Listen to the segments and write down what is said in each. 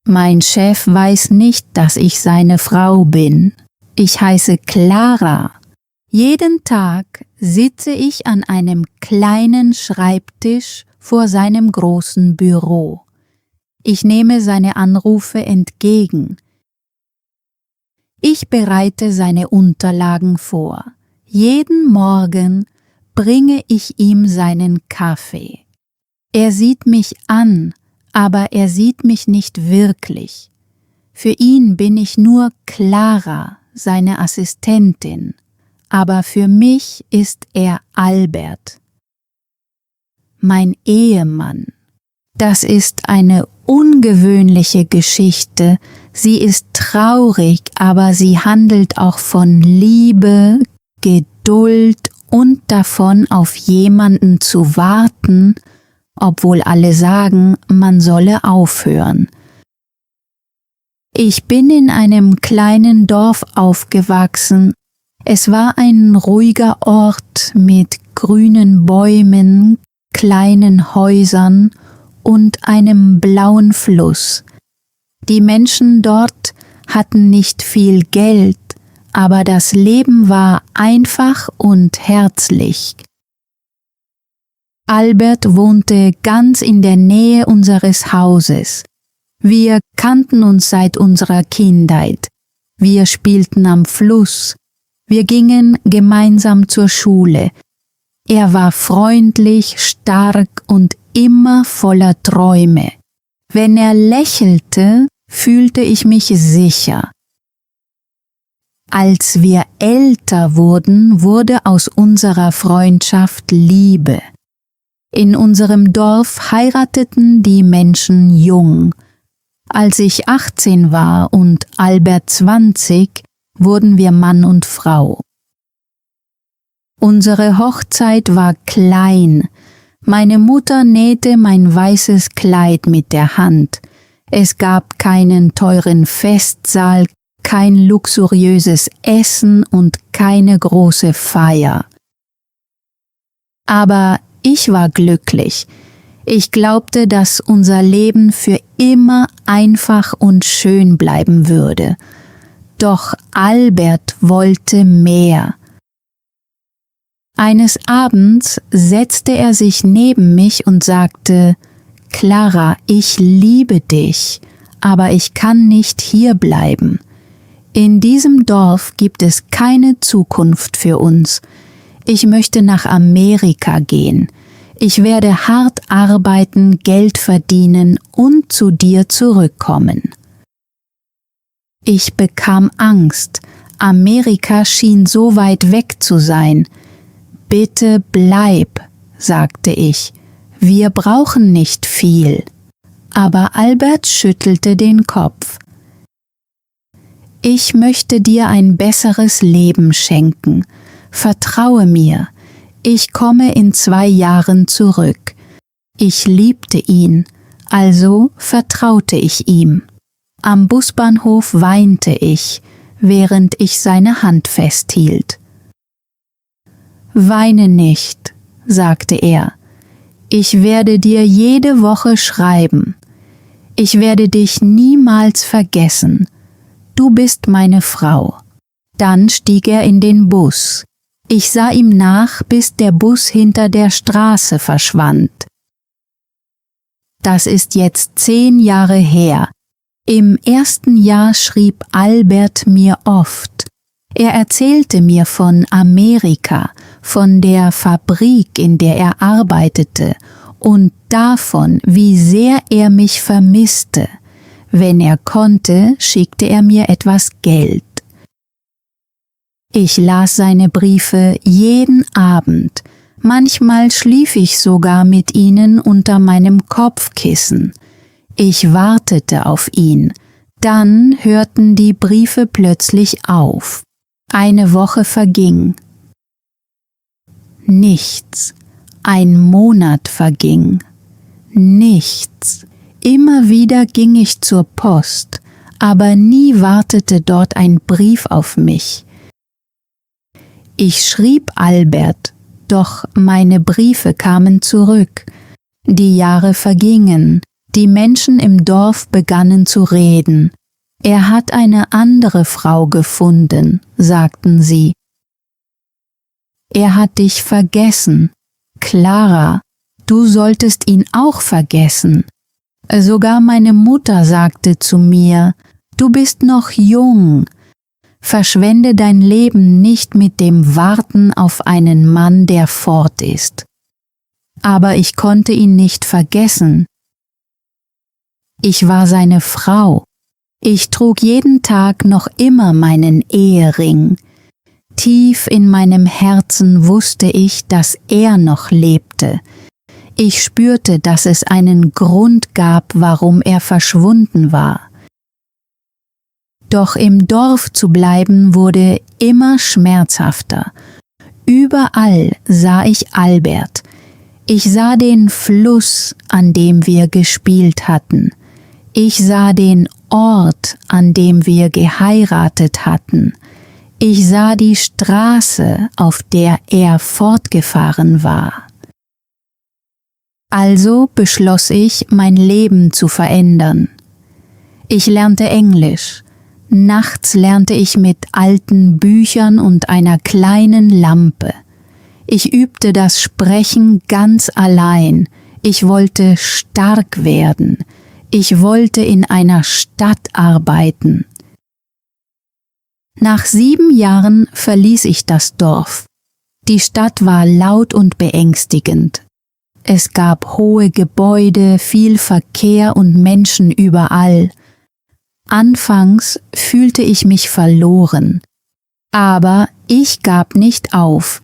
Mein Chef weiß nicht, dass ich seine Frau bin. Ich heiße Clara. Jeden Tag sitze ich an einem kleinen Schreibtisch vor seinem großen Büro. Ich nehme seine Anrufe entgegen. Ich bereite seine Unterlagen vor. Jeden Morgen bringe ich ihm seinen Kaffee. Er sieht mich an, aber er sieht mich nicht wirklich. Für ihn bin ich nur Clara, seine Assistentin, aber für mich ist er Albert, mein Ehemann. Das ist eine ungewöhnliche Geschichte. Sie ist traurig, aber sie handelt auch von Liebe, Geduld und davon, auf jemanden zu warten, obwohl alle sagen, man solle aufhören. Ich bin in einem kleinen Dorf aufgewachsen. Es war ein ruhiger Ort mit grünen Bäumen, kleinen Häusern und einem blauen Fluss. Die Menschen dort hatten nicht viel Geld, aber das Leben war einfach und herzlich. Albert wohnte ganz in der Nähe unseres Hauses. Wir kannten uns seit unserer Kindheit. Wir spielten am Fluss. Wir gingen gemeinsam zur Schule. Er war freundlich, stark und immer voller Träume. Wenn er lächelte, fühlte ich mich sicher. Als wir älter wurden, wurde aus unserer Freundschaft Liebe. In unserem Dorf heirateten die Menschen jung. Als ich 18 war und Albert 20, wurden wir Mann und Frau. Unsere Hochzeit war klein. Meine Mutter nähte mein weißes Kleid mit der Hand. Es gab keinen teuren Festsaal, kein luxuriöses Essen und keine große Feier. Aber ich war glücklich. Ich glaubte, dass unser Leben für immer einfach und schön bleiben würde. Doch Albert wollte mehr. Eines Abends setzte er sich neben mich und sagte: Clara, ich liebe dich, aber ich kann nicht hier bleiben. In diesem Dorf gibt es keine Zukunft für uns. Ich möchte nach Amerika gehen. Ich werde hart arbeiten, Geld verdienen und zu dir zurückkommen. Ich bekam Angst. Amerika schien so weit weg zu sein. Bitte bleib, sagte ich. Wir brauchen nicht viel. Aber Albert schüttelte den Kopf. Ich möchte dir ein besseres Leben schenken. Vertraue mir. Ich komme in 2 Jahren zurück. Ich liebte ihn, also vertraute ich ihm. Am Busbahnhof weinte ich, während ich seine Hand festhielt. Weine nicht, sagte er. Ich werde dir jede Woche schreiben. Ich werde dich niemals vergessen. Du bist meine Frau. Dann stieg er in den Bus. Ich sah ihm nach, bis der Bus hinter der Straße verschwand. Das ist jetzt 10 Jahre her. Im ersten Jahr schrieb Albert mir oft. Er erzählte mir von Amerika, von der Fabrik, in der er arbeitete, und davon, wie sehr er mich vermisste. Wenn er konnte, schickte er mir etwas Geld. Ich las seine Briefe jeden Abend. Manchmal schlief ich sogar mit ihnen unter meinem Kopfkissen. Ich wartete auf ihn. Dann hörten die Briefe plötzlich auf. Eine Woche verging. Nichts. Ein Monat verging. Nichts. Immer wieder ging ich zur Post, aber nie wartete dort ein Brief auf mich. Ich schrieb Albert, doch meine Briefe kamen zurück. Die Jahre vergingen, Die Menschen im Dorf begannen zu reden. Er hat eine andere Frau gefunden, sagten sie. Er hat dich vergessen. Clara, du solltest ihn auch vergessen. Sogar meine Mutter sagte zu mir, du bist noch jung. Verschwende dein Leben nicht mit dem Warten auf einen Mann, der fort ist. Aber ich konnte ihn nicht vergessen. Ich war seine Frau. Ich trug jeden Tag noch immer meinen Ehering. Tief in meinem Herzen wusste ich, dass er noch lebte. Ich spürte, dass es einen Grund gab, warum er verschwunden war. Doch im Dorf zu bleiben wurde immer schmerzhafter. Überall sah ich Albert. Ich sah den Fluss, an dem wir gespielt hatten. Ich sah den Ort, an dem wir geheiratet hatten. Ich sah die Straße, auf der er fortgefahren war. Also beschloss ich, mein Leben zu verändern. Ich lernte Englisch. Nachts lernte ich mit alten Büchern und einer kleinen Lampe. Ich übte das Sprechen ganz allein. Ich wollte stark werden. Ich wollte in einer Stadt arbeiten. Nach 7 Jahren verließ ich das Dorf. Die Stadt war laut und beängstigend. Es gab hohe Gebäude, viel Verkehr und Menschen überall. Anfangs fühlte ich mich verloren, aber ich gab nicht auf.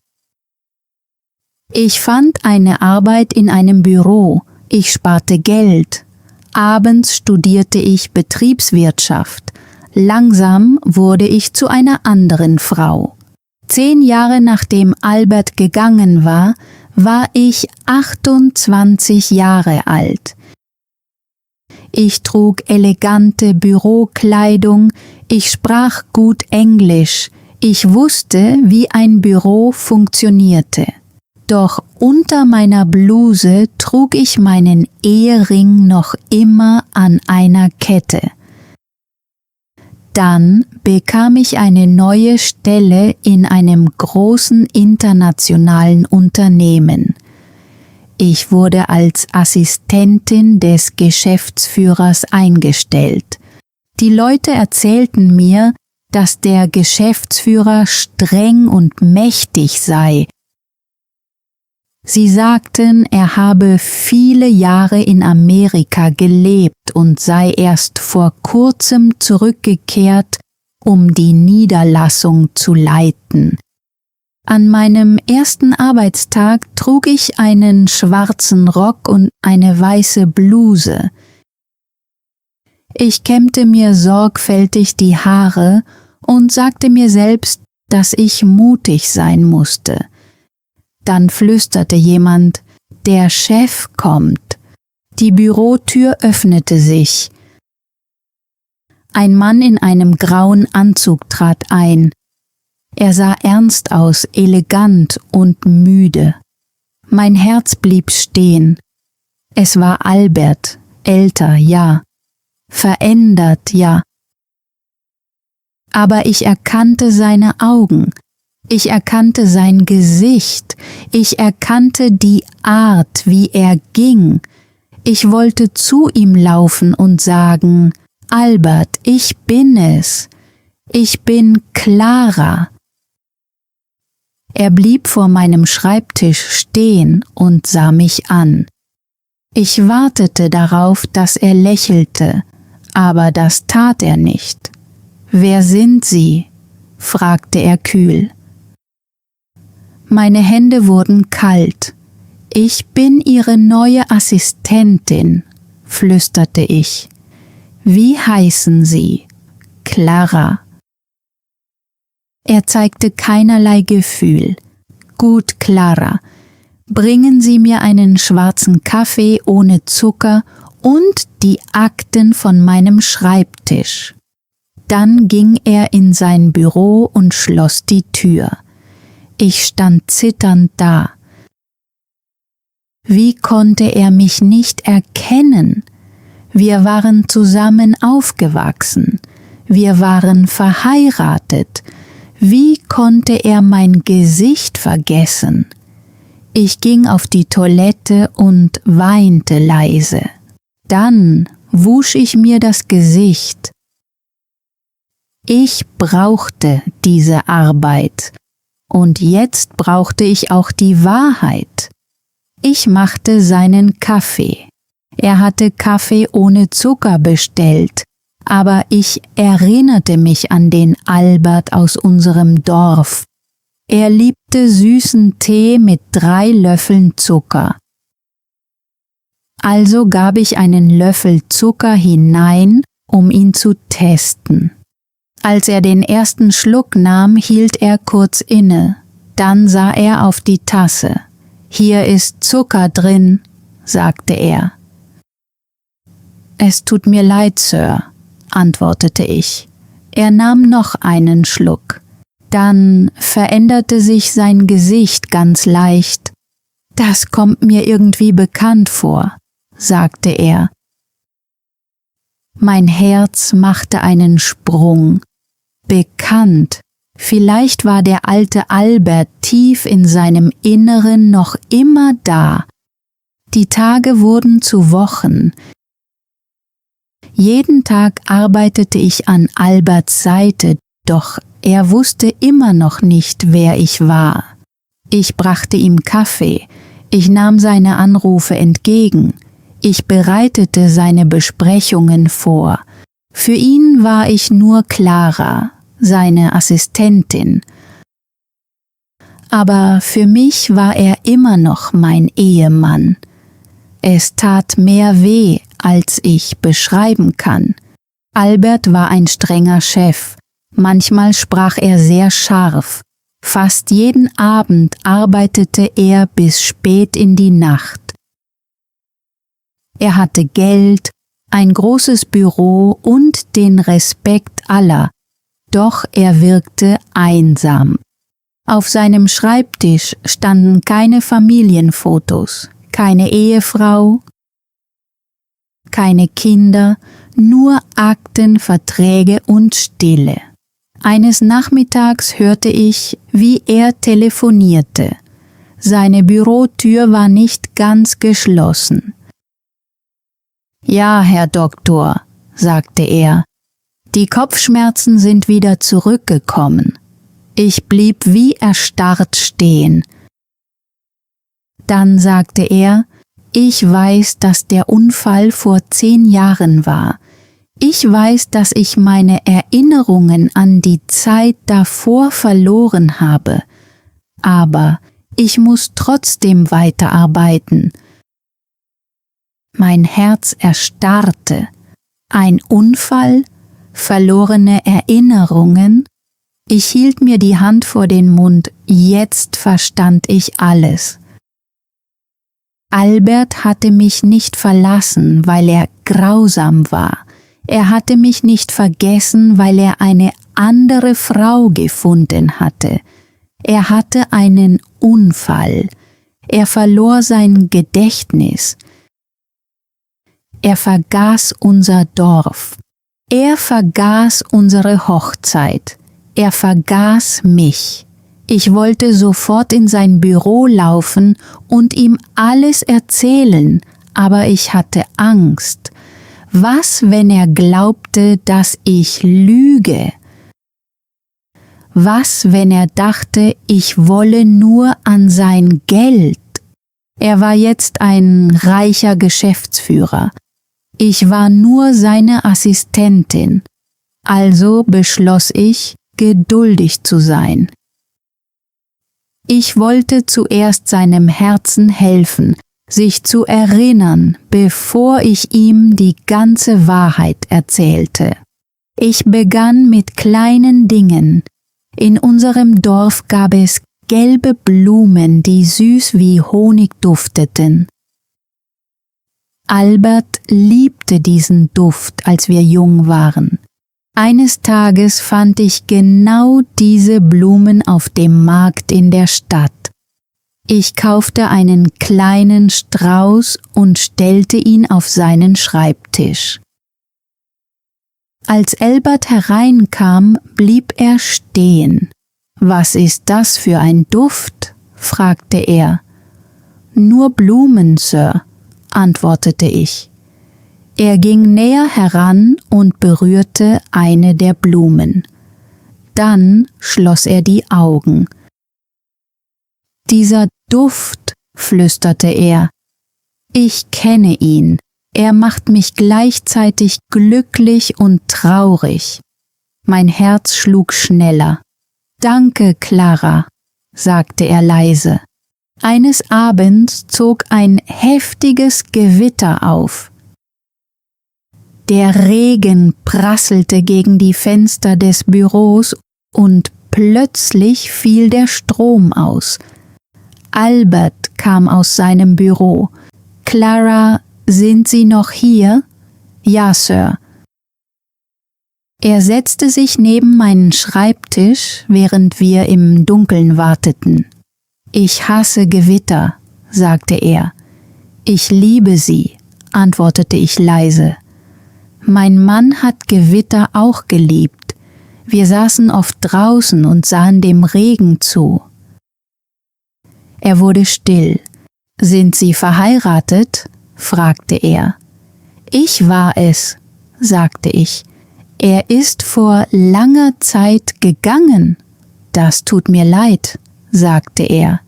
Ich fand eine Arbeit in einem Büro, ich sparte Geld. Abends studierte ich Betriebswirtschaft. Langsam wurde ich zu einer anderen Frau. 10 Jahre nachdem Albert gegangen war, war ich 28 Jahre alt. Ich trug elegante Bürokleidung, ich sprach gut Englisch, ich wusste, wie ein Büro funktionierte. Doch unter meiner Bluse trug ich meinen Ehering noch immer an einer Kette. Dann bekam ich eine neue Stelle in einem großen internationalen Unternehmen. Ich wurde als Assistentin des Geschäftsführers eingestellt. Die Leute erzählten mir, dass der Geschäftsführer streng und mächtig sei. Sie sagten, er habe viele Jahre in Amerika gelebt und sei erst vor kurzem zurückgekehrt, um die Niederlassung zu leiten. An meinem ersten Arbeitstag trug ich einen schwarzen Rock und eine weiße Bluse. Ich kämmte mir sorgfältig die Haare und sagte mir selbst, dass ich mutig sein musste. Dann flüsterte jemand, der Chef kommt. Die Bürotür öffnete sich. Ein Mann in einem grauen Anzug trat ein. Er sah ernst aus, elegant und müde. Mein Herz blieb stehen. Es war Albert, älter, ja, verändert, ja. Aber ich erkannte seine Augen. Ich erkannte sein Gesicht, ich erkannte die Art, wie er ging. Ich wollte zu ihm laufen und sagen, Albert, ich bin es. Ich bin Clara. Er blieb vor meinem Schreibtisch stehen und sah mich an. Ich wartete darauf, dass er lächelte, aber das tat er nicht. »Wer sind Sie?« fragte er kühl. Meine Hände wurden kalt. »Ich bin Ihre neue Assistentin«, flüsterte ich. »Wie heißen Sie?« »Clara.« Er zeigte keinerlei Gefühl. »Gut, Clara, bringen Sie mir einen schwarzen Kaffee ohne Zucker und die Akten von meinem Schreibtisch.« Dann ging er in sein Büro und schloss die Tür. Ich stand zitternd da. Wie konnte er mich nicht erkennen? Wir waren zusammen aufgewachsen. Wir waren verheiratet. Wie konnte er mein Gesicht vergessen? Ich ging auf die Toilette und weinte leise. Dann wusch ich mir das Gesicht. Ich brauchte diese Arbeit. Und jetzt brauchte ich auch die Wahrheit. Ich machte seinen Kaffee. Er hatte Kaffee ohne Zucker bestellt, aber ich erinnerte mich an den Albert aus unserem Dorf. Er liebte süßen Tee mit 3 Löffeln Zucker. Also gab ich einen Löffel Zucker hinein, um ihn zu testen. Als er den ersten Schluck nahm, hielt er kurz inne. Dann sah er auf die Tasse. »Hier ist Zucker drin«, sagte er. »Es tut mir leid, Sir«, antwortete ich. Er nahm noch einen Schluck. Dann veränderte sich sein Gesicht ganz leicht. »Das kommt mir irgendwie bekannt vor«, sagte er. Mein Herz machte einen Sprung. Bekannt. Vielleicht war der alte Albert tief in seinem Inneren noch immer da. Die Tage wurden zu Wochen. Jeden Tag arbeitete ich an Alberts Seite, doch er wusste immer noch nicht, wer ich war. Ich brachte ihm Kaffee, ich nahm seine Anrufe entgegen, ich bereitete seine Besprechungen vor. Für ihn war ich nur Clara, seine Assistentin. Aber für mich war er immer noch mein Ehemann. Es tat mehr weh, als ich beschreiben kann. Albert war ein strenger Chef. Manchmal sprach er sehr scharf. Fast jeden Abend arbeitete er bis spät in die Nacht. Er hatte Geld, ein großes Büro und den Respekt aller, doch er wirkte einsam. Auf seinem Schreibtisch standen keine Familienfotos, keine Ehefrau, keine Kinder, nur Akten, Verträge und Stille. Eines Nachmittags hörte ich, wie er telefonierte. Seine Bürotür war nicht ganz geschlossen. »Ja, Herr Doktor«, sagte er, »die Kopfschmerzen sind wieder zurückgekommen.« Ich blieb wie erstarrt stehen. Dann sagte er, »Ich weiß, dass der Unfall vor 10 Jahren war. Ich weiß, dass ich meine Erinnerungen an die Zeit davor verloren habe. Aber ich muss trotzdem weiterarbeiten.« Mein Herz erstarrte. Ein Unfall? Verlorene Erinnerungen? Ich hielt mir die Hand vor den Mund. Jetzt verstand ich alles. Albert hatte mich nicht verlassen, weil er grausam war. Er hatte mich nicht vergessen, weil er eine andere Frau gefunden hatte. Er hatte einen Unfall. Er verlor sein Gedächtnis. Er vergaß unser Dorf. Er vergaß unsere Hochzeit. Er vergaß mich. Ich wollte sofort in sein Büro laufen und ihm alles erzählen, aber ich hatte Angst. Was, wenn er glaubte, dass ich lüge? Was, wenn er dachte, ich wolle nur an sein Geld? Er war jetzt ein reicher Geschäftsführer. Ich war nur seine Assistentin. Also beschloss ich, geduldig zu sein. Ich wollte zuerst seinem Herzen helfen, sich zu erinnern, bevor ich ihm die ganze Wahrheit erzählte. Ich begann mit kleinen Dingen. In unserem Dorf gab es gelbe Blumen, die süß wie Honig dufteten. Albert liebte diesen Duft, als wir jung waren. Eines Tages fand ich genau diese Blumen auf dem Markt in der Stadt. Ich kaufte einen kleinen Strauß und stellte ihn auf seinen Schreibtisch. Als Albert hereinkam, blieb er stehen. »Was ist das für ein Duft?« fragte er. »Nur Blumen, Sir«, antwortete ich. Er ging näher heran und berührte eine der Blumen. Dann schloss er die Augen. »Dieser Duft«, flüsterte er. »Ich kenne ihn. Er macht mich gleichzeitig glücklich und traurig.« Mein Herz schlug schneller. »Danke, Clara«, sagte er leise. Eines Abends zog ein heftiges Gewitter auf. Der Regen prasselte gegen die Fenster des Büros und plötzlich fiel der Strom aus. Albert kam aus seinem Büro. »Clara, sind Sie noch hier?« »Ja, Sir.« Er setzte sich neben meinen Schreibtisch, während wir im Dunkeln warteten. »Ich hasse Gewitter«, sagte er. »Ich liebe sie«, antwortete ich leise. Mein Mann hat Gewitter auch geliebt. Wir saßen oft draußen und sahen dem Regen zu. Er wurde still. »Sind Sie verheiratet?« fragte er. »Ich war es«, sagte ich. »Er ist vor langer Zeit gegangen.« »Das tut mir leid«, sagte er.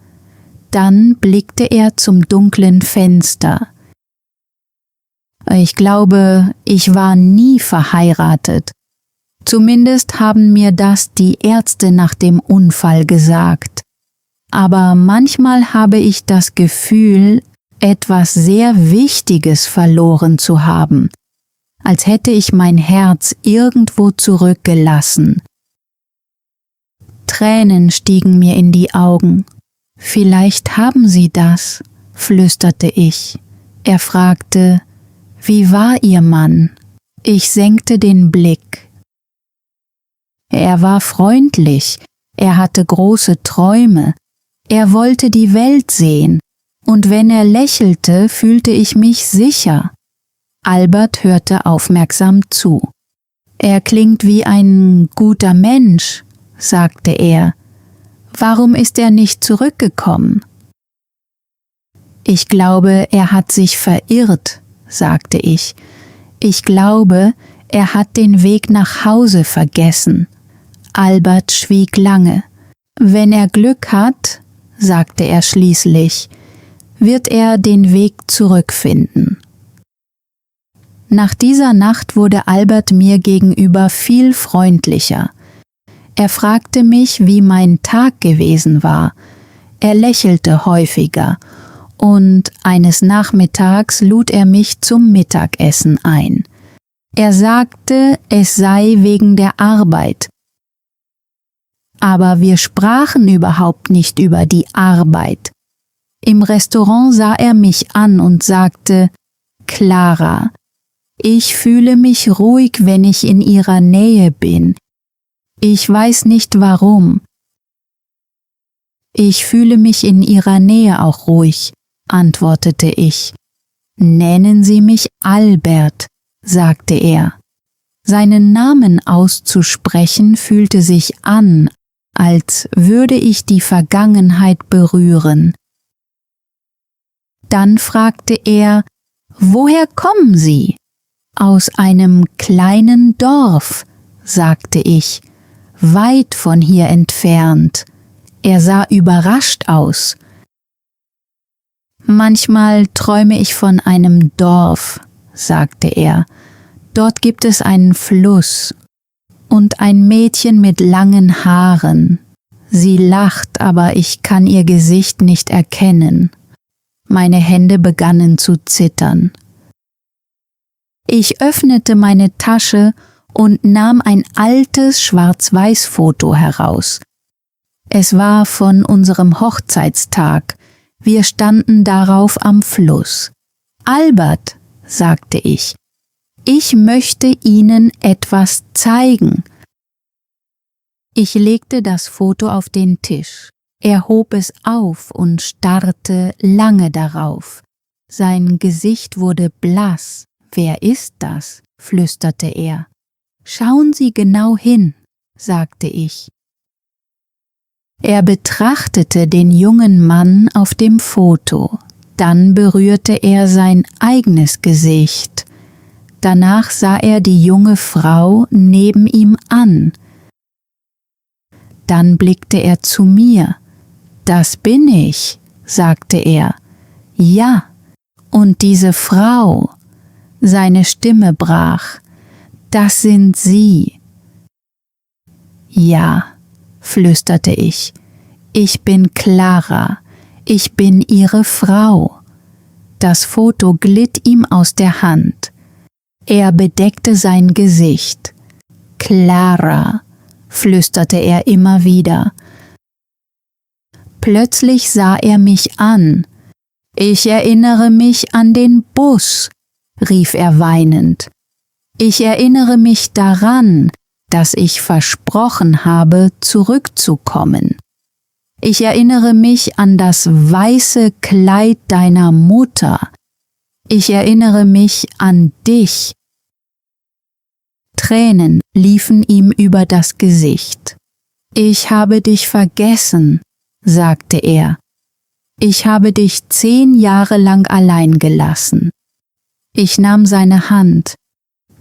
Dann blickte er zum dunklen Fenster. »Ich glaube, ich war nie verheiratet. Zumindest haben mir das die Ärzte nach dem Unfall gesagt. Aber manchmal habe ich das Gefühl, etwas sehr Wichtiges verloren zu haben, als hätte ich mein Herz irgendwo zurückgelassen.« Tränen stiegen mir in die Augen. »Vielleicht haben Sie das«, flüsterte ich. Er fragte, »Wie war Ihr Mann?« Ich senkte den Blick. Er war freundlich, er hatte große Träume, er wollte die Welt sehen, und wenn er lächelte, fühlte ich mich sicher. Albert hörte aufmerksam zu. »Er klingt wie ein guter Mensch«, sagte er. »Warum ist er nicht zurückgekommen?« »Ich glaube, er hat sich verirrt«, sagte ich. »Ich glaube, er hat den Weg nach Hause vergessen.« Albert schwieg lange. »Wenn er Glück hat«, sagte er schließlich, »wird er den Weg zurückfinden.« Nach dieser Nacht wurde Albert mir gegenüber viel freundlicher. Er fragte mich, wie mein Tag gewesen war. Er lächelte häufiger und eines Nachmittags lud er mich zum Mittagessen ein. Er sagte, es sei wegen der Arbeit. Aber wir sprachen überhaupt nicht über die Arbeit. Im Restaurant sah er mich an und sagte, »Clara, ich fühle mich ruhig, wenn ich in Ihrer Nähe bin. Ich weiß nicht warum.« »Ich fühle mich in Ihrer Nähe auch ruhig«, antwortete ich. »Nennen Sie mich Albert«, sagte er. Seinen Namen auszusprechen fühlte sich an, als würde ich die Vergangenheit berühren. Dann fragte er, »Woher kommen Sie?« »Aus einem kleinen Dorf«, sagte ich, »weit von hier entfernt.« Er sah überrascht aus. »Manchmal träume ich von einem Dorf«, sagte er. »Dort gibt es einen Fluss und ein Mädchen mit langen Haaren. Sie lacht, aber ich kann ihr Gesicht nicht erkennen.« Meine Hände begannen zu zittern. Ich öffnete meine Tasche und nahm ein altes Schwarz-Weiß-Foto heraus. Es war von unserem Hochzeitstag. Wir standen darauf am Fluss. »Albert«, sagte ich möchte Ihnen etwas zeigen.« Ich legte das Foto auf den Tisch. Er hob es auf und starrte lange darauf. Sein Gesicht wurde blass. »Wer ist das?« flüsterte er. »Schauen Sie genau hin«, sagte ich. Er betrachtete den jungen Mann auf dem Foto. Dann berührte er sein eigenes Gesicht. Danach sah er die junge Frau neben ihm an. Dann blickte er zu mir. »Das bin ich«, sagte er. »Ja, und diese Frau«, seine Stimme brach, »das sind Sie.« »Ja«, flüsterte ich bin Clara, ich bin Ihre Frau.« Das Foto glitt ihm aus der Hand. Er bedeckte sein Gesicht. »Clara«, flüsterte er immer wieder. Plötzlich sah er mich an. »Ich erinnere mich an den Bus«, rief er weinend. »Ich erinnere mich daran, dass ich versprochen habe, zurückzukommen. Ich erinnere mich an das weiße Kleid deiner Mutter. Ich erinnere mich an dich.« Tränen liefen ihm über das Gesicht. »Ich habe dich vergessen«, sagte er. »Ich habe dich 10 Jahre lang allein gelassen.« Ich nahm seine Hand.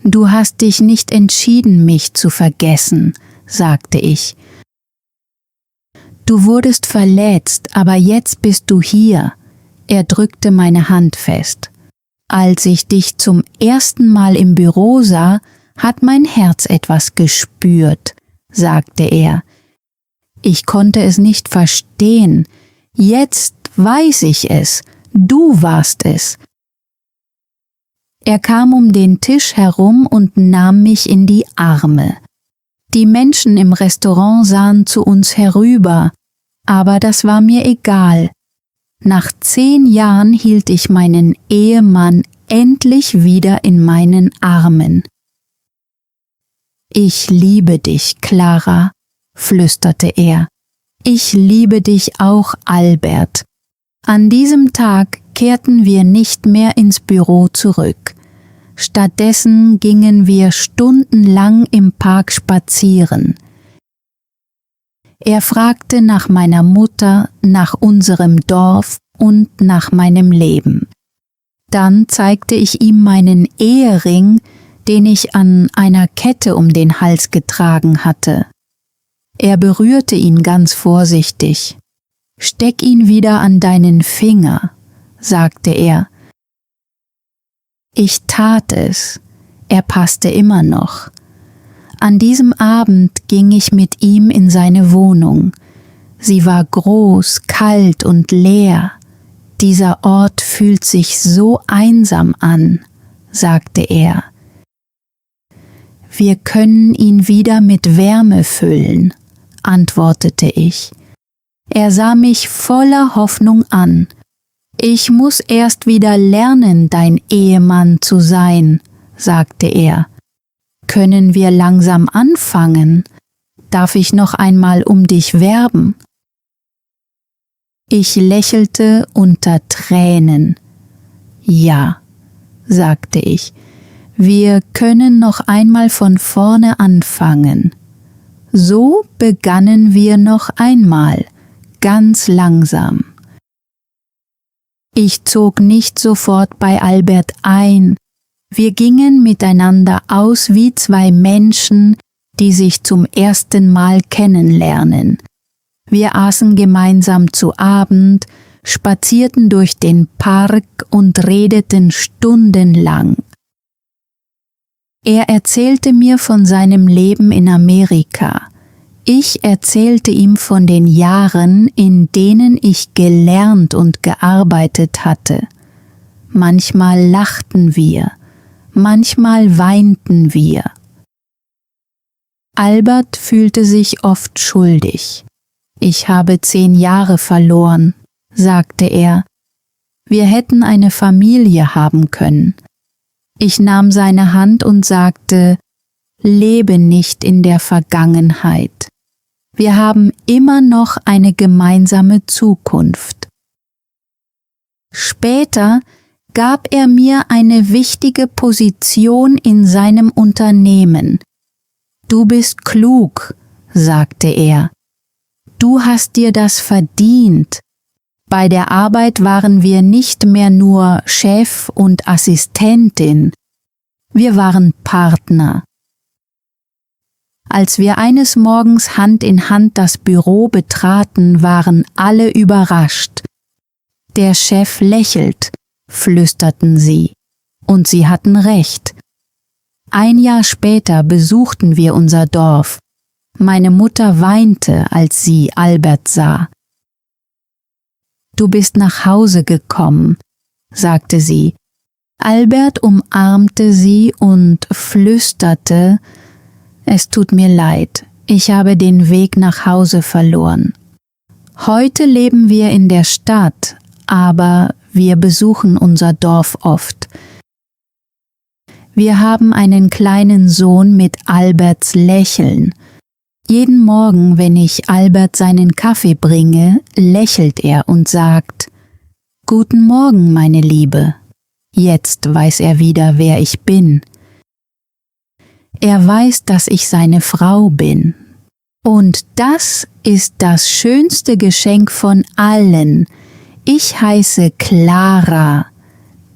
»Du hast dich nicht entschieden, mich zu vergessen«, sagte ich. »Du wurdest verletzt, aber jetzt bist du hier.« Er drückte meine Hand fest. »Als ich dich zum ersten Mal im Büro sah, hat mein Herz etwas gespürt«, sagte er. Ich konnte es nicht verstehen. Jetzt weiß ich es. Du warst es. Er kam um den Tisch herum und nahm mich in die Arme. Die Menschen im Restaurant sahen zu uns herüber, aber das war mir egal. Nach 10 Jahren hielt ich meinen Ehemann endlich wieder in meinen Armen. »Ich liebe dich, Clara«, flüsterte er. »Ich liebe dich auch, Albert.« An diesem Tag kehrten wir nicht mehr ins Büro zurück. Stattdessen gingen wir stundenlang im Park spazieren. Er fragte nach meiner Mutter, nach unserem Dorf und nach meinem Leben. Dann zeigte ich ihm meinen Ehering, den ich an einer Kette um den Hals getragen hatte. Er berührte ihn ganz vorsichtig. »Steck ihn wieder an deinen Finger«, sagte er. Ich tat es. Er passte immer noch. An diesem Abend ging ich mit ihm in seine Wohnung. Sie war groß, kalt und leer. »Dieser Ort fühlt sich so einsam an«, sagte er. »Wir können ihn wieder mit Wärme füllen«, antwortete ich. Er sah mich voller Hoffnung an. »Ich muss erst wieder lernen, dein Ehemann zu sein«, sagte er. »Können wir langsam anfangen? Darf ich noch einmal um dich werben?« Ich lächelte unter Tränen. »Ja«, sagte ich, »wir können noch einmal von vorne anfangen.« So begannen wir noch einmal, ganz langsam. Ich zog nicht sofort bei Albert ein. Wir gingen miteinander aus wie 2 Menschen, die sich zum ersten Mal kennenlernen. Wir aßen gemeinsam zu Abend, spazierten durch den Park und redeten stundenlang. Er erzählte mir von seinem Leben in Amerika. Ich erzählte ihm von den Jahren, in denen ich gelernt und gearbeitet hatte. Manchmal lachten wir, manchmal weinten wir. Albert fühlte sich oft schuldig. »Ich habe 10 Jahre verloren«, sagte er. »Wir hätten eine Familie haben können.« Ich nahm seine Hand und sagte, »Lebe nicht in der Vergangenheit. Wir haben immer noch eine gemeinsame Zukunft. Später gab er mir eine wichtige Position in seinem Unternehmen. Du bist klug, sagte er. Du hast dir das verdient. Bei der Arbeit waren wir nicht mehr nur Chef und Assistentin. Wir waren Partner. Als wir eines Morgens Hand in Hand das Büro betraten, waren alle überrascht. Der Chef lächelt, flüsterten sie, und sie hatten recht. Ein Jahr später besuchten wir unser Dorf. Meine Mutter weinte, als sie Albert sah. Du bist nach Hause gekommen, sagte sie. Albert umarmte sie und flüsterte, es tut mir leid, ich habe den Weg nach Hause verloren. Heute leben wir in der Stadt, aber wir besuchen unser Dorf oft. Wir haben einen kleinen Sohn mit Alberts Lächeln. Jeden Morgen, wenn ich Albert seinen Kaffee bringe, lächelt er und sagt, Guten Morgen, meine Liebe. Jetzt weiß er wieder, wer ich bin. Er weiß, dass ich seine Frau bin. Und das ist das schönste Geschenk von allen. Ich heiße Clara.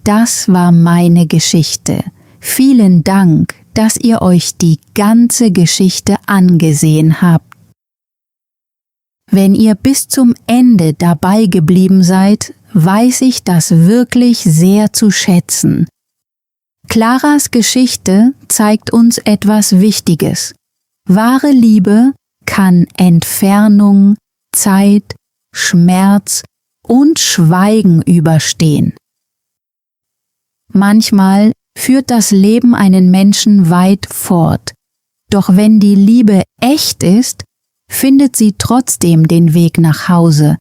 Das war meine Geschichte. Vielen Dank, dass ihr euch die ganze Geschichte angesehen habt. Wenn ihr bis zum Ende dabei geblieben seid, weiß ich das wirklich sehr zu schätzen. Claras Geschichte zeigt uns etwas Wichtiges. Wahre Liebe kann Entfernung, Zeit, Schmerz und Schweigen überstehen. Manchmal führt das Leben einen Menschen weit fort, doch wenn die Liebe echt ist, findet sie trotzdem den Weg nach Hause.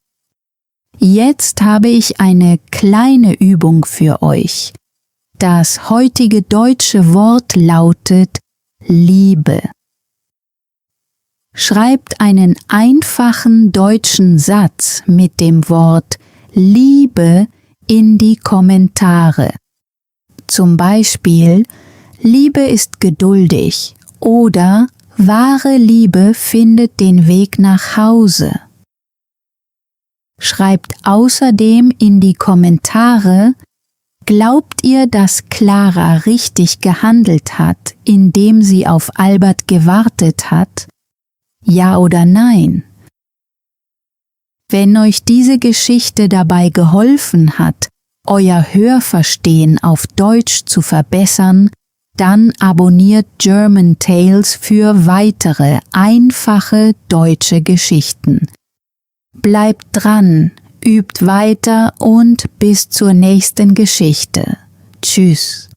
Jetzt habe ich eine kleine Übung für euch. Das heutige deutsche Wort lautet Liebe. Schreibt einen einfachen deutschen Satz mit dem Wort Liebe in die Kommentare. Zum Beispiel, Liebe ist geduldig oder wahre Liebe findet den Weg nach Hause. Schreibt außerdem in die Kommentare, glaubt ihr, dass Clara richtig gehandelt hat, indem sie auf Albert gewartet hat? Ja oder nein? Wenn euch diese Geschichte dabei geholfen hat, euer Hörverstehen auf Deutsch zu verbessern, dann abonniert German Tales für weitere einfache deutsche Geschichten. Bleibt dran, übt weiter und bis zur nächsten Geschichte. Tschüss.